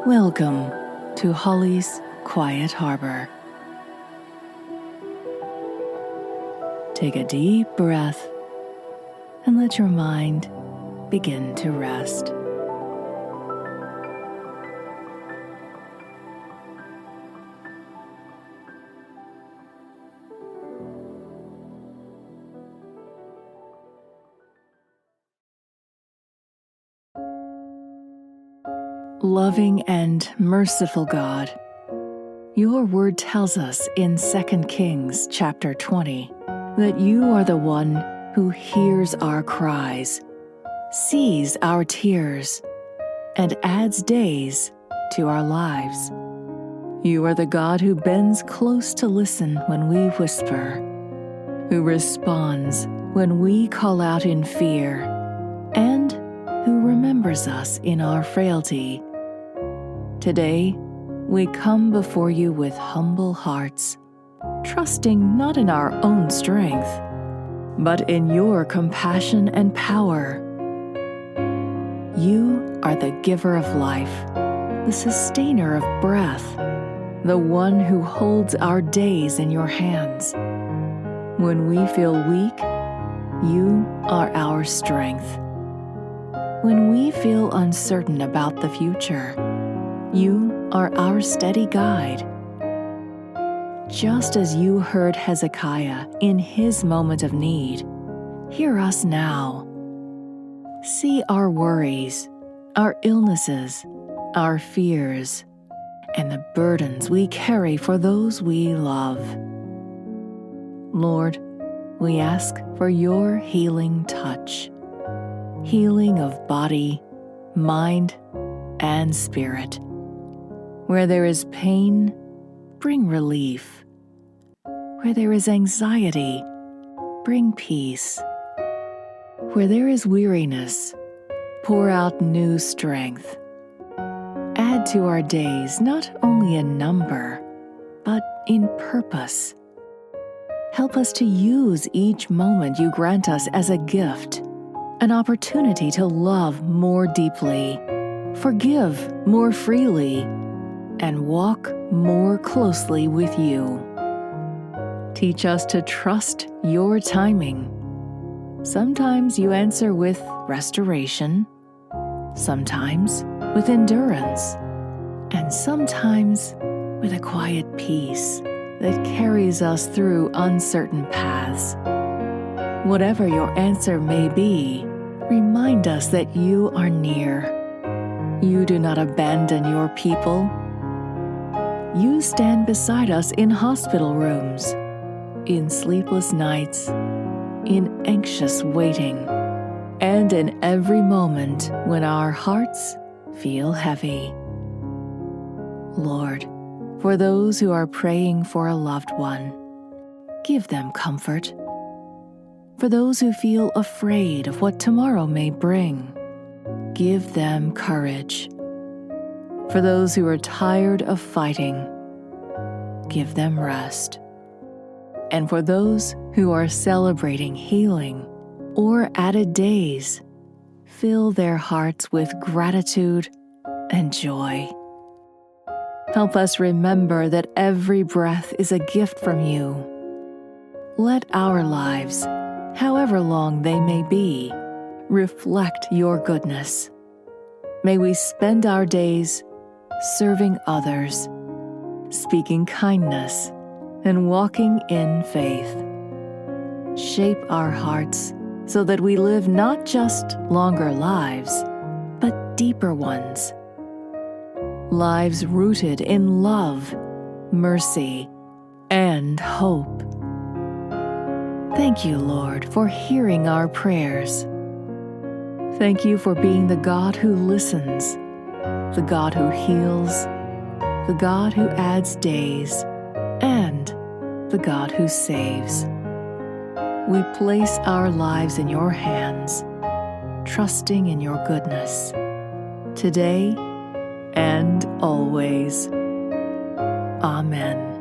Welcome to Holly's Quiet Harbor. Take a deep breath and let your mind begin to rest. Loving and merciful God, your word tells us in 2 Kings chapter 20 that you are the one who hears our cries, sees our tears, and adds days to our lives. You are the God who bends close to listen when we whisper, who responds when we call out in fear, and who remembers us in our frailty. Today, we come before you with humble hearts, trusting not in our own strength, but in your compassion and power. You are the giver of life, the sustainer of breath, the one who holds our days in your hands. When we feel weak, you are our strength. When we feel uncertain about the future, you are our steady guide. Just as you heard Hezekiah in his moment of need, hear us now. See our worries, our illnesses, our fears, and the burdens we carry for those we love. Lord, we ask for your healing touch, healing of body, mind, and spirit. Where there is pain, bring relief. Where there is anxiety, bring peace. Where there is weariness, pour out new strength. Add to our days not only in number, but in purpose. Help us to use each moment you grant us as a gift, an opportunity to love more deeply, forgive more freely, and walk more closely with you. Teach us to trust your timing. Sometimes you answer with restoration, sometimes with endurance, and sometimes with a quiet peace that carries us through uncertain paths. Whatever your answer may be, remind us that you are near. You do not abandon your people. You stand beside us in hospital rooms, in sleepless nights, in anxious waiting, and in every moment when our hearts feel heavy. Lord, for those who are praying for a loved one, give them comfort. For those who feel afraid of what tomorrow may bring, give them courage. For those who are tired of fighting, give them rest. And for those who are celebrating healing or added days, fill their hearts with gratitude and joy. Help us remember that every breath is a gift from you. Let our lives, however long they may be, reflect your goodness. May we spend our days serving others, speaking kindness, and walking in faith. Shape our hearts so that we live not just longer lives, but deeper ones. Lives rooted in love, mercy, and hope. Thank you, Lord, for hearing our prayers. Thank you for being the God who listens, the God who heals, the God who adds days, and the God who saves. We place our lives in your hands, trusting in your goodness, today and always. Amen.